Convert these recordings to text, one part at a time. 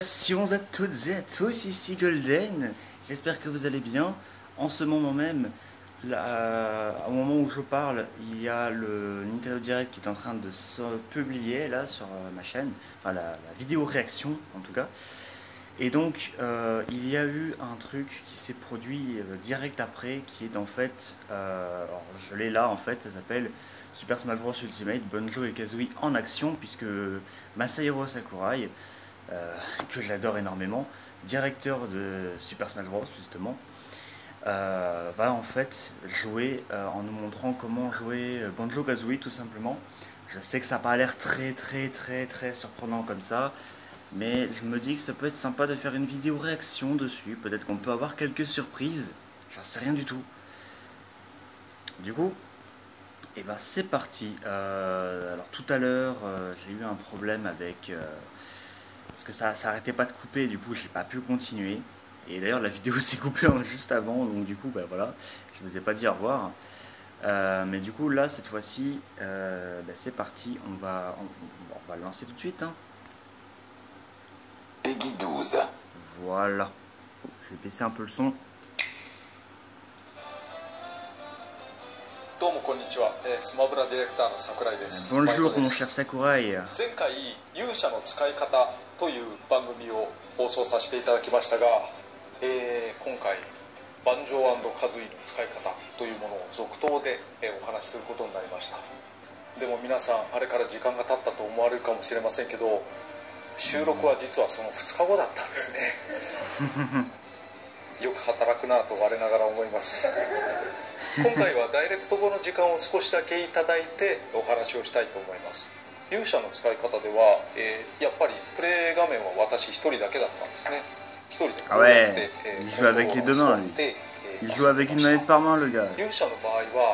Salutations à toutes et à tous, ici Golden, j'espère que vous allez bien. En ce moment même, là, au moment où je parle, il y a le Nintendo Direct qui est en train de se publier là sur ma chaîne, enfin la vidéo réaction en tout cas. Et donc il y a eu un truc qui s'est produit direct après qui est en fait, alors je l'ai là en fait, ça s'appelle Super Smash Bros Ultimate Banjo et Kazooie en action puisque Masahiro Sakurai, que j'adore énormément, directeur de Super Smash Bros justement, va en fait jouer en nous montrant comment jouer Banjo Kazooie tout simplement. Je sais que ça n'a pas l'air très surprenant comme ça, mais je me dis que ça peut être sympa de faire une vidéo réaction dessus. Peut-être qu'on peut avoir quelques surprises, j'en sais rien du tout. Du coup, et ben c'est parti. Alors tout à l'heure, j'ai eu un problème avec parce que ça arrêtait pas de couper, du coup j'ai pas pu continuer. Et d'ailleurs la vidéo s'est coupée juste avant, donc du coup bah voilà, je vous ai pas dit au revoir. Mais du coup là cette fois-ci, bah, c'est parti, on va le lancer tout de suite. Hein. Peggy 12. Voilà. Je vais baisser un peu le son. Bonjour mon cher Sakurai. 前回勇者の使い方という番組を放送させていただきましたが、今回バンジョー&カズイの使い方というものを続投でお話しすることになりました。でも皆さんあれから時間が経ったと思われるかもしれませんけど、収録は実はその2日後だったんですね。よく働くなと我ながら思います。今回はダイレクト後の時間を少しだけいただいてお話をしたいと思います。勇者の使い方では、やっぱりプレイ画面は私一人だけだったんですね。一人でこうやって、il joue avec les deux mains, lui. Il joue avec une manette par main, le gars.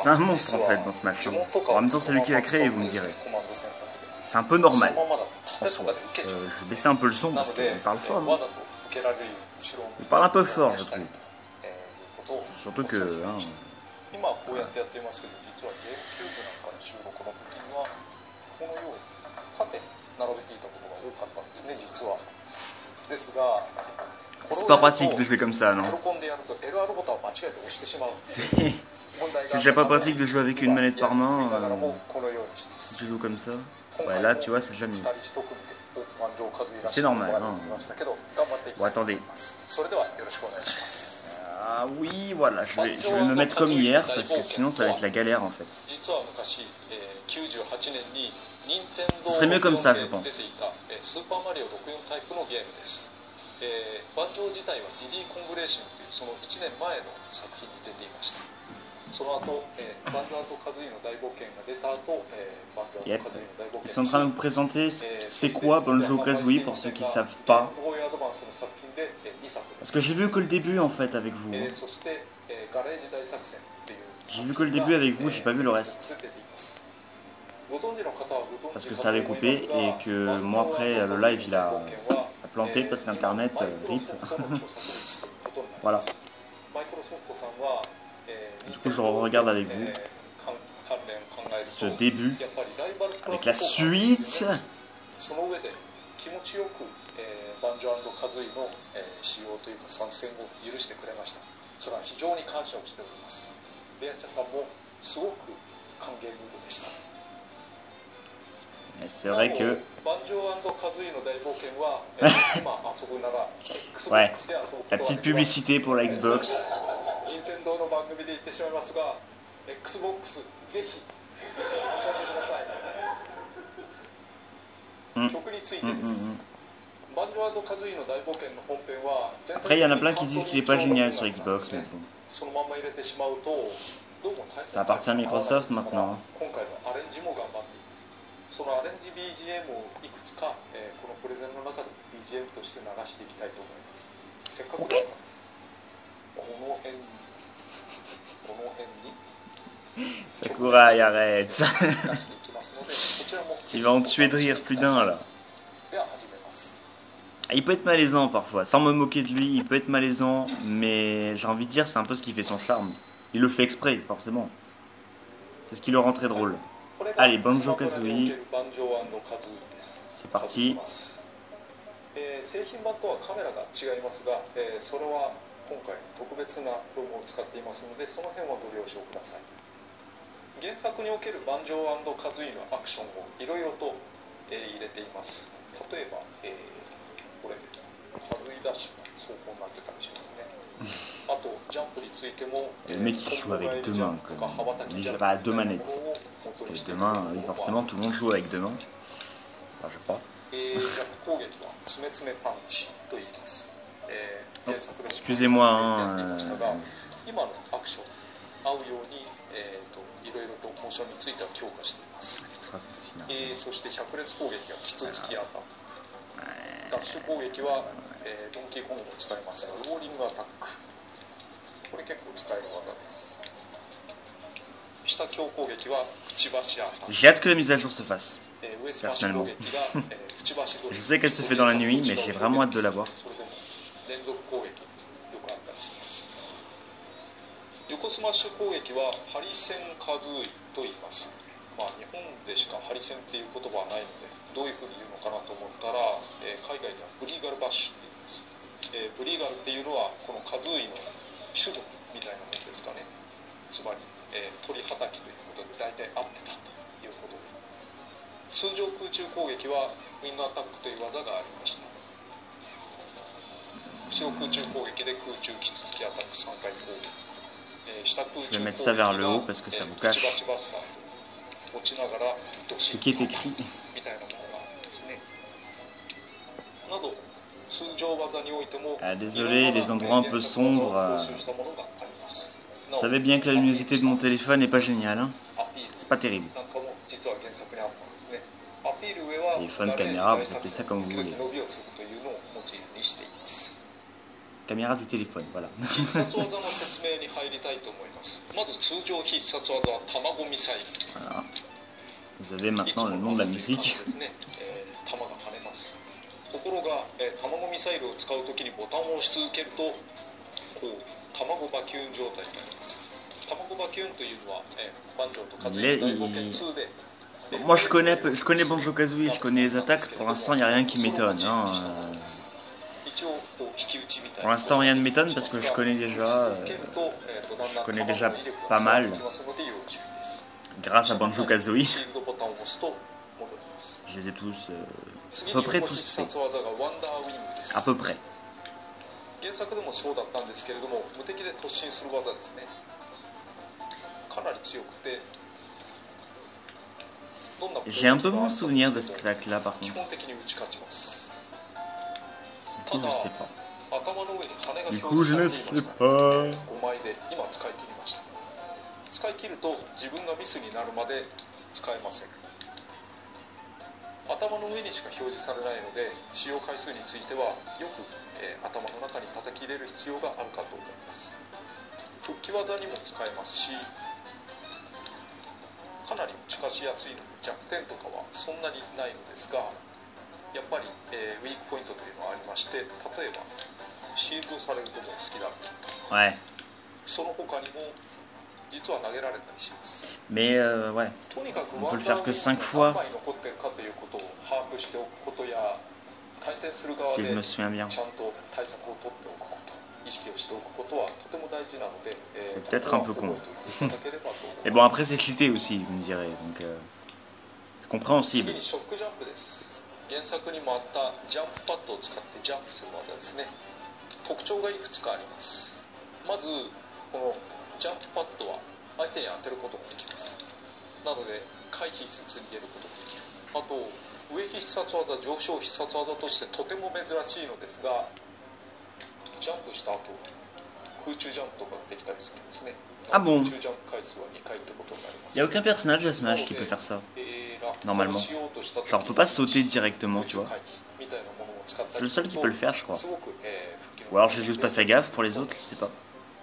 C'est un monstre en fait dans ce match. En même temps, c'est lui qui l'a créé, vous me direz. C'est un peu normal. Je vais baisser un peu le son parce qu'il parle fort. Non, il parle un peu fort, je trouve. Surtout que. Hein, 今はこうやってやっていますけど、実はゲームキューブなんかの収録の時にはこのように縦に並べていたことが多かったんですね、実は。ですが、c'est pas pratique de jouer comme ça, non? 喜んでやると LR ボタンを間違えて押してしまう。C'est déjà pas pratique de jouer avec une manette par main. Si tu joues comme ça. Ouais, là, tu vois, c'est déjà mieux. C'est normal. Hein. Bon, attendez. Ah oui, voilà, je vais me mettre comme hier parce que sinon ça va être la galère en fait. Ce serait mieux comme ça, je pense. バンジョー自体はディディ・コングレーションというその1年前の作品に出ていました。その後、バンジョー&カズイの大冒険が出た後、バンジョー&カズイの大冒険 Ils sont en train de nous présenter c'est quoi Banjo Kazooie pour ceux qui savent pas. Parce que j'ai vu que le début en fait avec vous. J'ai vu que le début avec vous, j'ai pas vu le reste. Parce que ça avait coupé et que moi après le live il a planté parce qu'internet rip. Voilà. Du coup je regarde avec vous ce début avec la suite. バンジョー&カズイの使用というか参戦を許してくれました。それは非常に感謝をしております。ベアシャさんもすごく歓迎ムードでした。C'est vrai que バンジョー&カズイの大冒険は今遊ぶなら ouais, la petite publicité pour la Xbox. 任天堂の番組で言ってしまいますが、Xbox ぜひ遊んでください。曲についてです。Après, il y en a plein qui disent qu'il n'est pas génial sur Xbox, mais bon. Ça appartient à Microsoft maintenant. そのアレンジ BGM をいくつか、このプレゼンの中で BGM として流していきたいと思います。せっかくですから、この辺に Sakurai, arrête. Tu vas en tuer de rire plus d'un là. Il peut être malaisant parfois, sans me moquer de lui, il peut être malaisant, mais j'ai envie de dire c'est un peu ce qui fait son charme. Il le fait exprès, forcément. C'est ce qui le rend très drôle. Allez, Banjo Kazooie. C'est parti. 製品版とはカメラが違いますが、それは今回特別なロゴを使っていますので、その辺はご了承ください。原作における万丈カズイのアクションをいろいろと、入れています。例えば、これカズイダッシュが走行になってたりしますね。あとジャンプについても、Le mec qui joue avec deux mains, quand même. Il joue à deux manettes. Parce que deux mains, oui, forcément, tout le monde joue avec deux mains. Enfin, je sais pas. ジャンプ攻撃はつめつめパンチと言います。Excusez-moi, hein, 今のアクション合うように、いろいろとモーションについては強化しています。そして百列攻撃はキツツキアタック、ダッシュ攻撃は、ドンキーコングも使いますがローリングアタック、これ結構使える技です。下強攻撃はくちばしアタック。 J'ai hâte que la mise à jour se fasse. Personnellement. Je sais qu'elle se fait dans la nuit, mais j'ai vraiment hâte de la voir. 連続攻撃よくあったりします。横スマッシュ攻撃はハリセンカズイと言います。まあ日本でしかハリセンっていう言葉はないのでどういうふうに言うのかなと思ったら、海外ではブリーガルバッシュって言います。ブリーガルっていうのはこのカズイの種族みたいなものですかね。つまり、鳥はたきということで大体合ってたということで、通常空中攻撃はウィングアタックという技がありました。後ろ空中攻撃で空中キツツキアタック3回攻撃、下空中攻撃が、くちばしバスターと落ちながらドシッとみたいなものがあるんですね。など通常技においても désolé, les endroits un peu sombres. Vous savez bien que la luminosité de mon téléphone n'est pas géniale, hein. C'est pas terrible. Téléphone, caméra, vous appelez ça comme vous voulez. Caméra du téléphone, voilà. 必殺技の説明に入りたいと思います。まず通常必殺技は卵ミサイル。Voilà. Vous avez maintenant le nom de la musique. 弾が跳ねます。ところが、卵ミサイルを使うときにボタンを押し続けるとこう卵バキューン状態になります。卵バキューンというのは、バンジョーとカズイの大冒険2で。Moi je connais Banjo-Kazooie, je connais les attaques, pour l'instant il n'y a rien qui m'étonne. Hein. Pour l'instant rien ne m'étonne parce que je connais déjà pas mal grâce à Banjo-Kazooie. Je les ai tous, à peu près tous faits. À peu près. 原作でもそうだったんですけれども、無敵で突進する技ですね。かなり強くて。J'ai un peu moins souvenir de cette attaque-là par contre. Du coup, je ne sais pas. 使い切ると自分がミスになるまで使えません。頭の上にしか表示されないので、使用回数についてはよく、頭の中に叩き入れる必要があるかと思います。復帰技にも使えますし、かなり打ち勝ちやすいので弱点とかはそんなにないのですが、やっぱり、ウィークポイントというのはありまして、例えばシールドされることが好きだと、ouais. その他にも実は投げられたりします。 Mais ouais, とにかく on peut le faire que 5 fois, 何枚残っているかということを把握しておくことや、対戦する側 si で je me souviens bien. ちゃんと対策を取っておくこと、意識をしておくことはとても大事なので、C'est peut-être un peu con. 覚えておいていただければと思います。 Et bon, après c'est cheaté aussi, vous me direz, donc c'est 次 compréhensible. にショックジャンプです。原作にもあったジャンプパッドを使ってジャンプする技ですね。特徴がいくつかあります。まずこのジャンプパッドは相手に当てることができます。なので回避しつつ逃げることができる。あと上必殺技、上昇必殺技としてとても珍しいのですが、ジャンプした後空中ジャンプとかができたりするんですね。 Ah bon? Il n'y a aucun personnage de Smash qui peut faire ça, normalement. Genre on peut pas sauter directement, tu vois. C'est le seul qui peut le faire, je crois. Ou alors j'ai juste pas fait gaffe, pour les autres, je sais pas.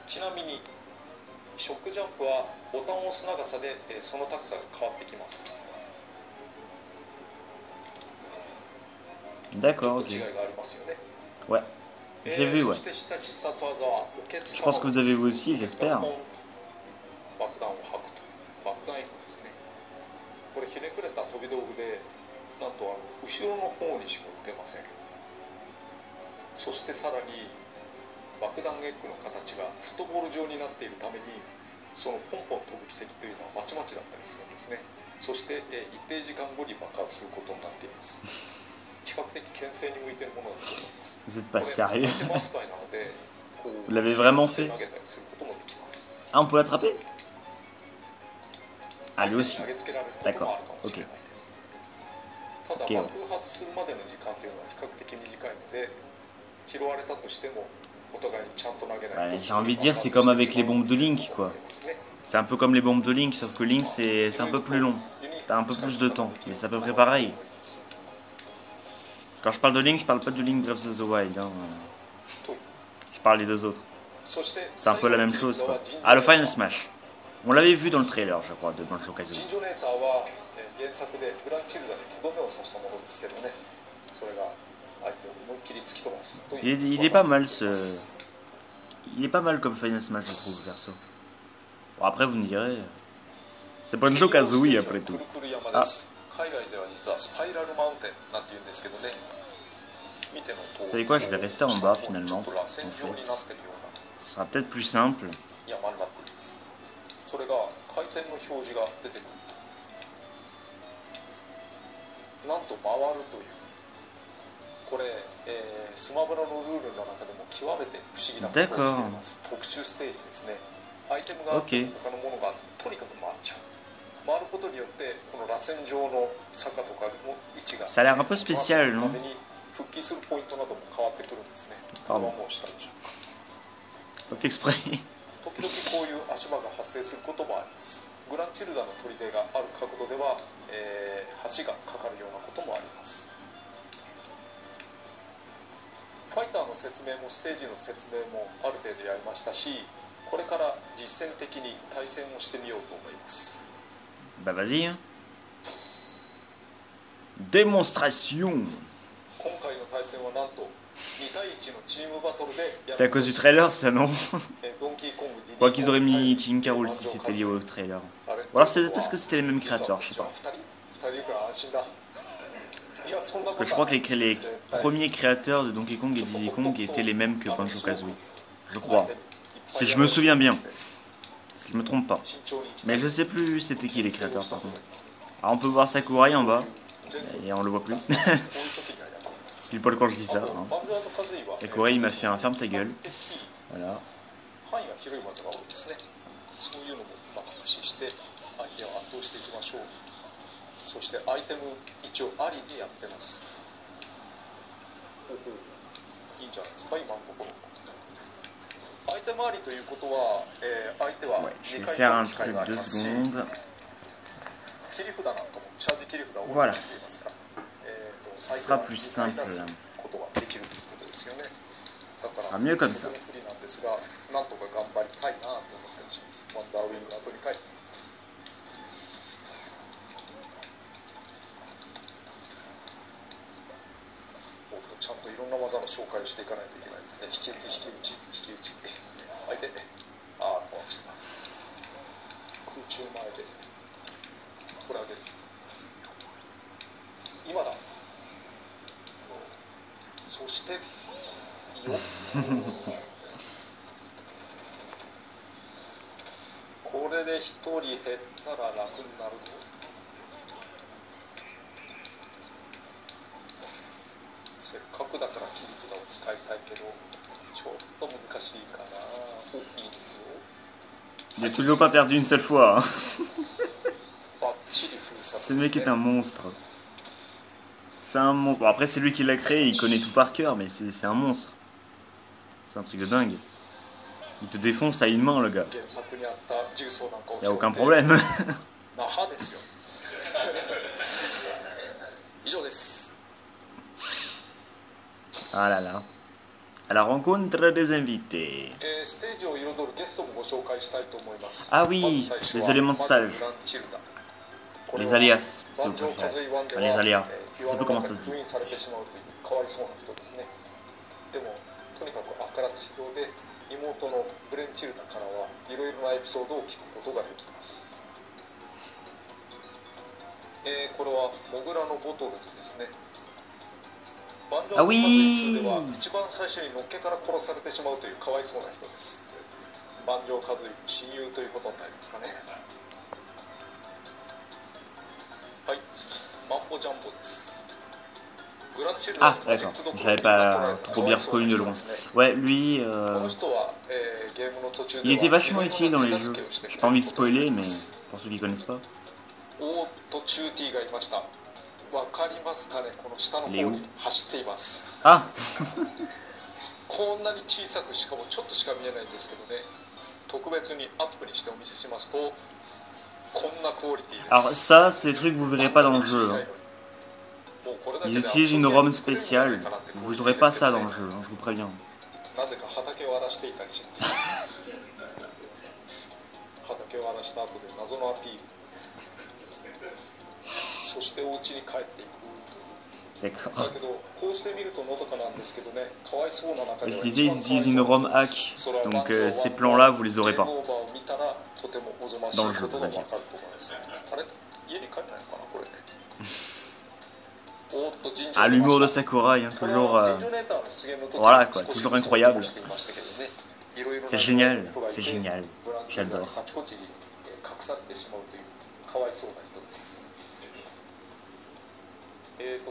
ちなみにショックジャンプはボタンを押す長さでその高さが変わってきます。 D'accord, ok. 違いがありますよね。 Ouais, j'ai vu, ouais. そして下必殺技はおけつ Je pense que vous avez vu aussi, j'espère. 爆弾を吐くと。爆弾エクですね。これひねくれた飛び道具で、なんと後ろの方にしか打てません。そしてさらに爆弾エッグの形がフットボール状になっているために、そのポンポン飛ぶ軌跡というのはまちまちだったりするんですね。そして、一定時間後に爆発することになっています。比較的牽制に向いているものだと思います。 Vous êtes pas sérieux? アイテム扱いなので、こう Vous l'avez vraiment fait? 投げたりすることもできます。 Ah, on peut l'attraper? Ah, lui aussi. 投げつけられることもあるかもしれないです。ただ Ok. 爆発するまでの時間というのは比較的短いので、拾われたとしてもお互いにちゃんと投げないと。 Ouais, j'ai envie de dire, c'est comme avec les bombes de Link, quoi. C'est un peu comme les bombes de Link, sauf que Link, c'est un peu plus long. T'as un peu plus de temps, mais c'est à peu près pareil. Quand je parle de Link, je parle pas de Link Breath of the Wild. Hein. Je parle des deux autres. C'est un peu la même chose, quoi. Ah, le Final Smash. On l'avait vu dans le trailer, je crois, de Banjo-Kazooie. Il est pas mal, ce... Il est pas mal comme Final Smash, je trouve, perso. Bon, après, vous me direz... C'est Banjo-Kazooie, après tout. Ah. Vous savez quoi, je vais rester en bas, finalement. En fait. Ce sera peut-être plus simple. それが回転の表示が出てくる。なんと回るという、これ、スマブラのルールの中でも極めて不思議なことをしています。特殊ステージですね。アイテムがあって他のものがとにかく回っちゃう。回ることによってこの螺旋状の坂とかの位置がÇa a l'air un peu spécial, non? 復帰するポイントなども変わってくるんですね。これはもうしたでしょう。 Pas fait exprès. 時々こういう足場が発生することもあります。グランチルダの砦がある角度では、橋がかかるようなこともあります。ファイターの説明もステージの説明もある程度やりましたし、これから実践的に対戦をしてみようと思います。Bah vas-y. Hein. Démonstration. 今回の対戦はなんと2対1のチームバトルで。 C'est à cause du trailer, ça non? Je crois qu'ils auraient mis King Carol si c'était lié au trailer. Ou alors c'est parce que c'était les mêmes créateurs, je sais pas. Parce que je crois que les premiers créateurs de Donkey Kong et Diddy Kong étaient les mêmes que Banjo-Kazooie. Je crois. Si je me souviens bien. Si je me trompe pas. Mais je sais plus c'était qui les créateurs par contre. Alors on peut voir Sakurai en bas. Et on le voit plus. Pile poil quand je dis ça. Hein. Sakurai il m'a fait un ferme ta gueule. Voilà. 範囲が広い技が多いですね。そういうのもうまく駆使して相手を圧倒していきましょう。そしてアイテム一応ありでやってます。いいんじゃないですか今のところ。アイテムありということは、相手は2回取る機会がありますし、切り札なんかもチャージ切り札を持っていますから、相手は2回出すことができるということですよね。だからmieux comme ça. なんですが、なんとか頑張りたいなと思ったりします。ワンダーウィングの後に帰って。ちゃんといろんな技の紹介をしていかないといけないですね。引き打ち、引き打ち、引き打ち。相手、ああ、壊した。空中前で、これ上げる。今だ。そして、よこれで一人減ったら楽になるぞ。せっかくだから切り札を使いたいけど、ちょっと難しいかな。いいですよ。Il a toujours pas perdu une seule fois. Hein. バッチリ封鎖。 Ce mec est un monstre. C'est un monstre. Bon, après, c'est lui qui l'a créé, il connaît tout par cœur, mais c'est un monstre. C'est un truc de dingue. Il te défonce à une main, le gars. Y a aucun problème. Ah là là. À la rencontre des invités. Ah oui, les éléments de stage. Les alias, s'il vous plaît. Enfin, les alias. Je sais pas comment ça se dit. とにかくアカラツ指導で妹のブレンチルダからはいろいろなエピソードを聞くことができます。これはモグラのボトルズですね。バンジョ Ah ー2 oui では一番最初にのっけから殺されてしまうというかわいそうな人です。万丈和之の親友ということになりますかね。はい、次マンボジャンボです。 Ah, d'accord. Je l'avais pas trop bien reconnu de loin. Ouais, lui, il était vachement utile dans les jeux. J'ai pas envie de spoiler, mais pour ceux qui connaissent pas. オートチューティーがいました。わかりますかね、この下の方に走っています。Ah こんなに小さく、しかもちょっとしか見えないんですけどね、特別にアップにしてお見せしますと、こんなクオリティです。 Alors ça, c'est des trucs que vous verrez pas dans le jeu. Hein. Ils utilisent une ROM spéciale. Vous aurez pas ça dans le jeu, hein, je vous préviens. なぜか畑を荒らしていたりします。畑を荒らした後で謎のアピール。そしてお家に帰っていく。 D'accord. だけどこうして見るとのどかなんですけどね、かわいそうな中で Je は disais, ils utilisent une ROM hack. Donc ces plans-là, vous les aurez pas. ゲームオーバーを見たらとてもおぞましいことがわかると思います。あれ、家に帰れないのかなこれね。Ah, l'humour de Sakurai, hein, toujours. Voilà quoi, toujours incroyable. C'est génial, c'est génial. J'adore.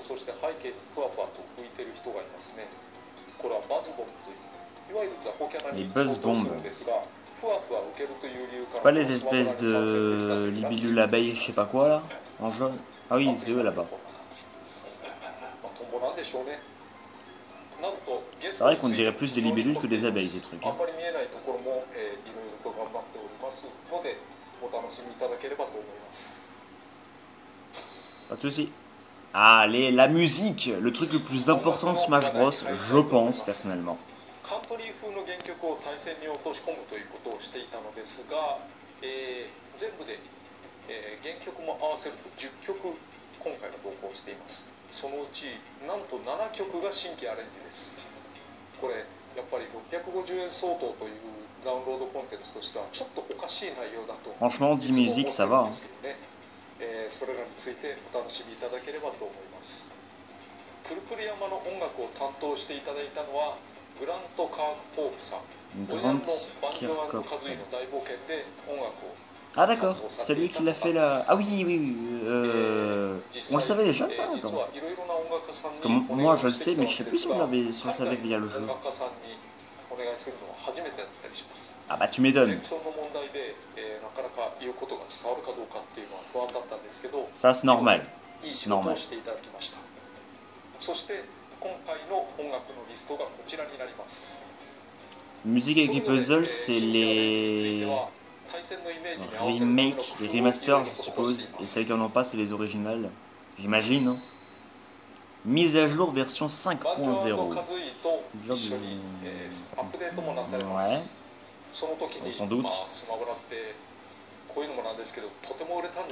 そして背景にふわふわと浮いてる人がいますね。これはバズボムといういわゆるザコキャラに相当するんですが、ふわふわ受けるという理由から。 C'est pas les espèces de libellules abeilles, je sais pas quoi là, en jaune. Ah oui, c'est eux là-bas. C'est vrai qu'on dirait plus des libellules que des abeilles, ces trucs. Hein. Pas de soucis. Ah, la musique, le truc le plus important de Smash Bros, je pense personnellement. カントリー風の原曲を対戦に落とし込むということをしていたのですが、全部で、原曲も合わせると10曲今回は同行しています。そのうちなんと7曲が新規アレンジです。これやっぱり650円相当というダウンロードコンテンツとしてはちょっとおかしい内容だと。 Franchement, 10 musiques, ça va. それらについてお楽しみいただければと思います。くるくる山の音楽を担当していただいたのはグラント・カーク・フォープさん。親のバンジョー&カズイの大冒険で音楽を。 Ah d'accord, c'est lui qui l'a fait là. Ah oui, oui, oui. On le savait déjà ça, attends. Comme moi je le sais, mais je sais plus si on le savait via le jeu. Ah bah tu m'étonnes. Ça c'est normal. Normal. Musique avec les puzzles, c'est les remakes, les remasters je suppose, et celles qui en ont pas c'est les originales, j'imagine. Hein. Mise à jour version 5.0. Ouais. Sans doute.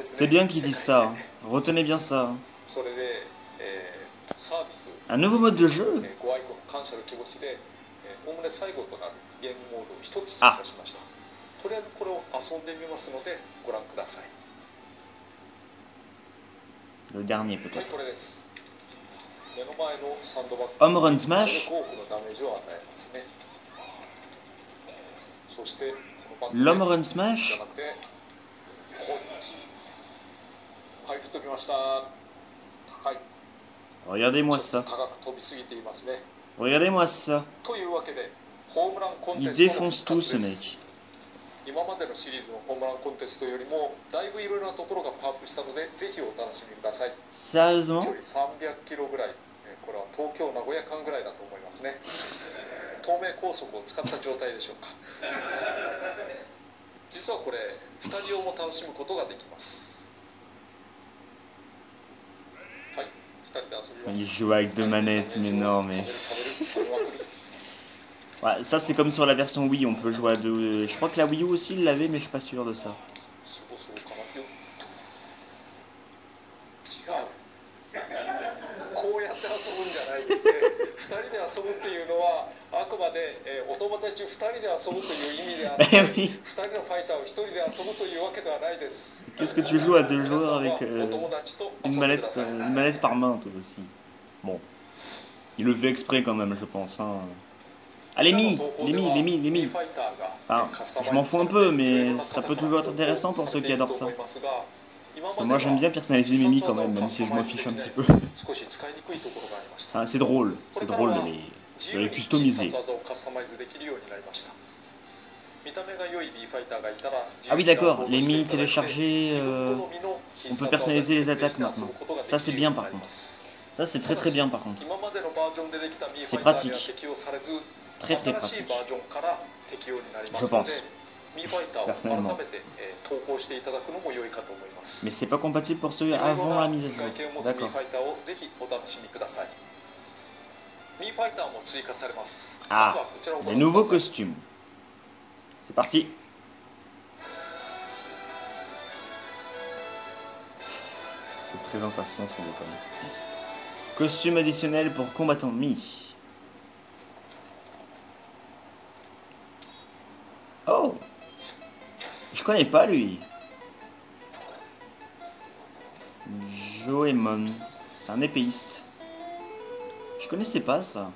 C'est bien qu'ils disent ça, hein. Retenez bien ça. Hein. Un nouveau mode de jeu. Ah. Le dernier peut-être. Home Run Smash. L'Home Run Smash. Regardez-moi ça. Regardez-moi ça. Il défonce tout ce mec. 今までのシリーズのホームランコンテストよりもだいぶいろいろなところがパワーアップしたのでぜひお楽しみください。 Sérieusement? 距離300キロぐらい、これは東京名古屋間ぐらいだと思いますね。東名高速を使った状態でしょうか。実はこれ2人用も楽しむことができます。はい、2人で遊びます。 Il joue avec deux manettes, mais non, mais. Ouais, ça c'est comme sur la version Wii, on peut jouer à deux. Je crois que la Wii U aussi il l'avait, mais je suis pas sûr de ça. こうやって遊ぶんじゃないですね。2人で遊ぶっていうのはあくまで、お友達2人で遊ぶという意味であって、2人のファイターを1人で遊ぶというわけではないです。 Qu'est-ce que tu joues à deux joueurs avec une manette par main toi aussi? Bon. Il le fait exprès quand même, je pense. Hein. Ah, les mi. Enfin, je m'en fous un peu, mais ça peut toujours être intéressant pour ceux qui adorent ça. Parce que moi j'aime bien personnaliser mes mi quand même si je m'en fiche un petit peu. Enfin, c'est drôle de les customiser. Ah oui d'accord, les mi téléchargés, on peut personnaliser les attaques maintenant. Ça c'est bien par contre. Ça c'est très bien par contre. C'est pratique. Très pratique. Je pense. Personnellement. Mais c'est pas compatible pour ceux avant la mise à jour. D'accord. Ah, les nouveaux costumes. C'est parti. Cette présentation, c'est déconne. Costume additionnel pour combattant Mi. Oh, je connais pas lui. Joemon, c'est un épéiste. Je connaissais pas ça.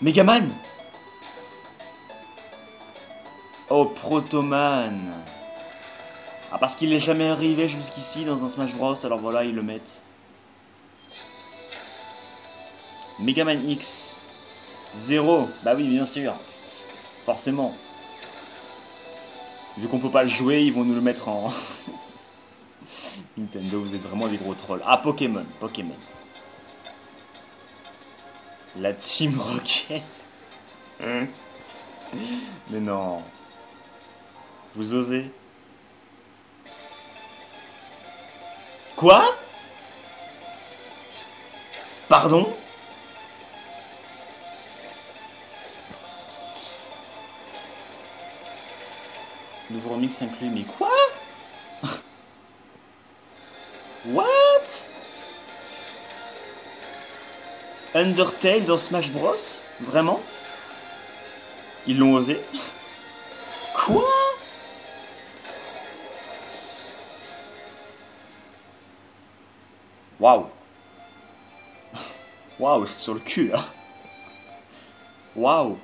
Megaman. Oh, Protoman. Ah, parce qu'il n'est jamais arrivé jusqu'ici dans un Smash Bros, alors voilà, ils le mettent. Megaman X. 0. Bah oui, bien sûr. Forcément. Vu qu'on peut pas le jouer, ils vont nous le mettre en... Nintendo, vous êtes vraiment des gros trolls. Ah, Pokémon. La Team Rocket. Mais non. Vous osez? Quoi? Pardon? Nouveau remix inclus, mais quoi? What? Undertale dans Smash Bros? Vraiment? Ils l'ont osé? Quoi? Waouh! Waouh, je suis sur le cul là! Waouh!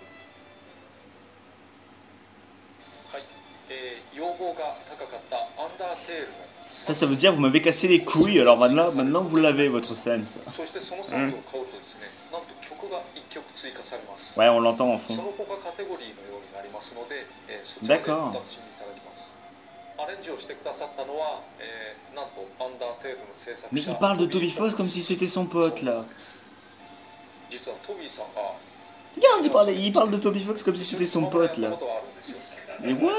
Ça veut dire vous m'avez cassé les couilles, alors maintenant vous l'avez votre sense. Ouais, on l'entend en fond. D'accord. Mais il parle de Toby Fox comme si c'était son pote là. Regarde, il parle de Toby Fox comme si c'était son pote là. Mais what?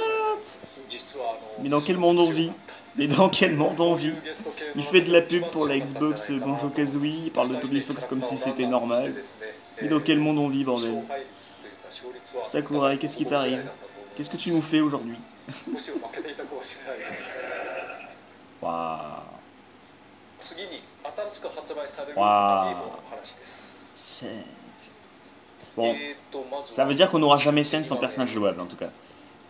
Mais dans quel monde on vit? Il fait de la pub pour la Xbox Banjo-Kazooie, il parle de Toby Fox comme si c'était normal. Mais dans quel monde on vit, bordel? Sakurai, qu'est-ce qui t'arrive? Qu'est-ce que tu nous fais aujourd'hui? Waouh. Bon, ça veut dire qu'on n'aura jamais scène sans personnage jouable en tout cas.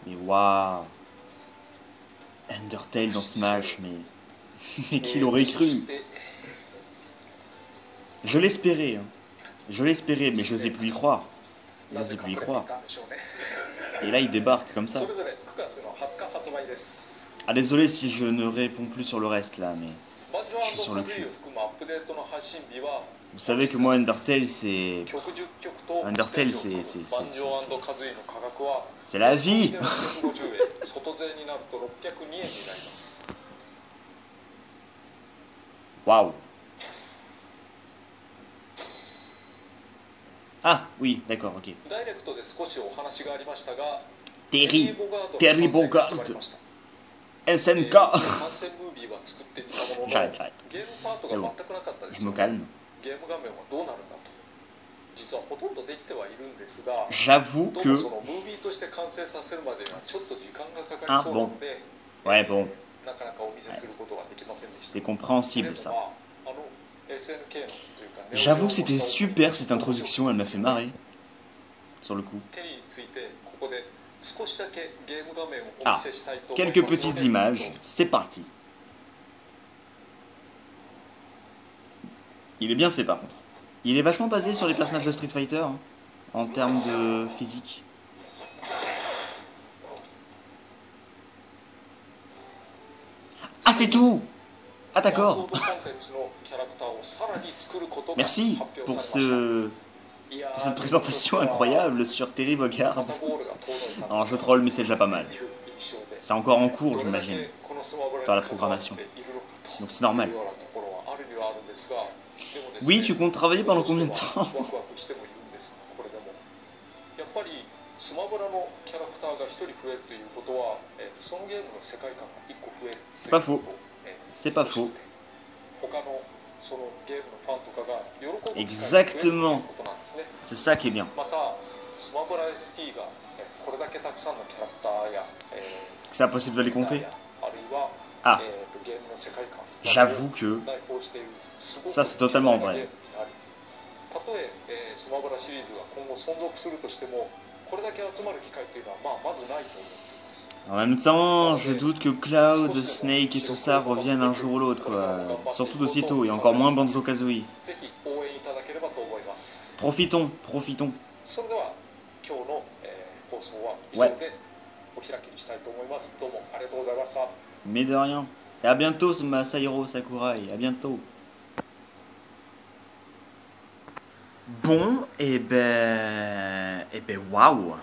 Mais waouh. Undertale dans Smash, mais qui l'aurait cru? Je l'espérais, hein. Mais je n'osais plus y croire. Et là, il débarque comme ça. Ah, désolé si je ne réponds plus sur le reste là, mais je suis sur le cul. Vous savez que moi, Undertale, c'est la vie. Waouh. Ah, oui, d'accord, ok. Terry Bogard. SNK. J'arrête. C'est bon. Je me calme. J'avoue que... Ah bon. Ouais, bon. C'était compréhensible ça. J'avoue que c'était super cette introduction, elle m'a fait marrer. Sur le coup. Ah, quelques petites images, c'est parti. Il est bien fait par contre. Il est vachement basé sur les personnages de Street Fighter, hein, en termes de physique. Ah, c'est tout! Ah, d'accord! Merci pour cette présentation incroyable sur Terry Bogard. Alors, je troll, mais c'est déjà pas mal. C'est encore en cours, j'imagine, dans la programmation. Donc c'est normal. Oui, tu comptes travailler pendant combien de temps? C'est pas faux. C'est pas faux. Exactement. C'est ça qui est bien. C'est impossible de les compter. Ah, j'avoue que ça c'est totalement vrai. En même temps, je doute que Cloud, Snake et tout ça reviennent un jour ou l'autre, quoi. Surtout d'aussitôt, et encore moins Banjo-Kazooie. Profitons, profitons. Ouais. Mais de rien. Et à bientôt, Masahiro Sakurai. À bientôt. Bon, et ben, waouh.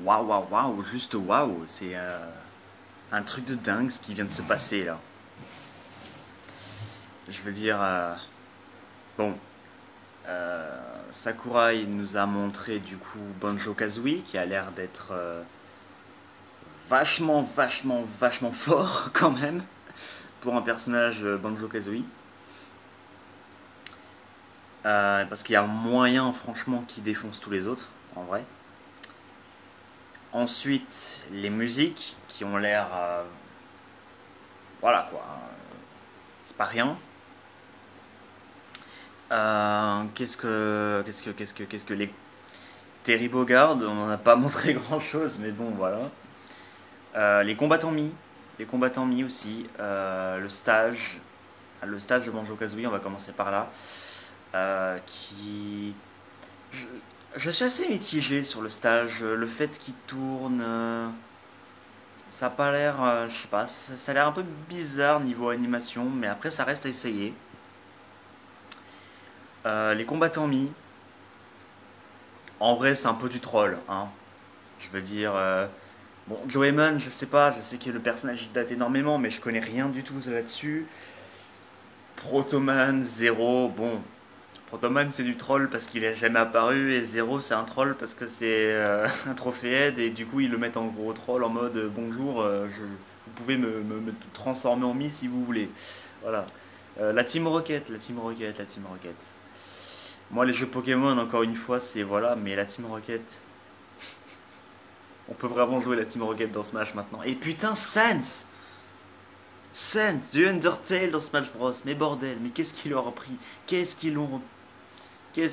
Waouh, waouh, waouh, juste waouh. C'est un truc de dingue ce qui vient de se passer là. Je veux dire, bon, Sakurai nous a montré du coup Banjo-Kazooie qui a l'air d'être vachement fort quand même pour un personnage Banjo-Kazooie. Parce qu'il y a moyen franchement qui défonce tous les autres en vrai. Ensuite, les musiques qui ont l'air voilà quoi, c'est pas rien. Qu'est-ce que les Terry Bogard, on n'en a pas montré grand chose, mais bon voilà. Les combattants Mi aussi, le stage de Banjo-Kazooie, on va commencer par là, qui je suis assez mitigé sur le stage, le fait qu'il tourne, ça a pas l'air, je sais pas, ça a l'air un peu bizarre niveau animation, mais après ça reste à essayer. Les combattants Mi, en vrai c'est un peu du troll, hein. Je veux dire, bon, Joeyman, je sais pas, je sais que le personnage il date énormément, mais je connais rien du tout là-dessus. Protoman, Zero, bon, Protoman c'est du troll parce qu'il est jamais apparu, et Zero c'est un troll parce que c'est un trophée aide, et du coup ils le mettent en gros troll en mode bonjour, vous pouvez me transformer en Mi si vous voulez. Voilà. La Team Rocket. Moi les jeux Pokémon encore une fois c'est voilà, mais la Team Rocket, on peut vraiment jouer la Team Rocket dans Smash maintenant. Et putain, Sans du Undertale dans Smash Bros. Mais bordel, mais qu'est-ce qu'ils leur ont pris? Qu'est-ce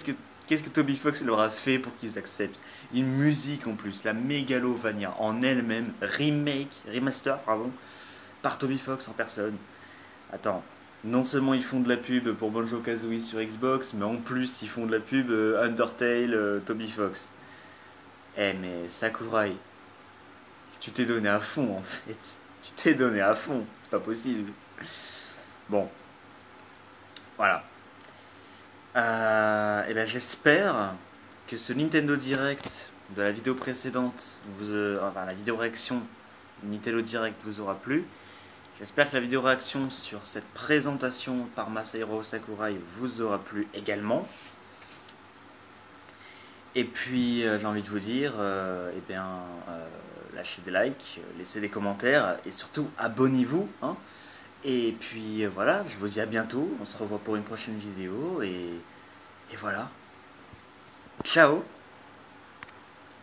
que Toby Fox leur a fait pour qu'ils acceptent? Une musique en plus, la Megalovania en elle-même, remaster, pardon, par Toby Fox en personne. Attends, non seulement ils font de la pub pour Banjo-Kazooie sur Xbox, mais en plus ils font de la pub Undertale, Toby Fox. Eh mais Sakurai, tu t'es donné à fond en fait. Tu t'es donné à fond, c'est pas possible. Bon, voilà. Et ben j'espère que ce Nintendo Direct de la vidéo précédente, enfin la vidéo réaction Nintendo Direct vous aura plu. J'espère que la vidéo réaction sur cette présentation par Masahiro Sakurai vous aura plu également. Et puis j'ai envie de vous dire, lâchez des likes, laissez des commentaires et surtout abonnez-vous, hein. Et puis voilà, je vous dis à bientôt, on se revoit pour une prochaine vidéo et voilà. Ciao.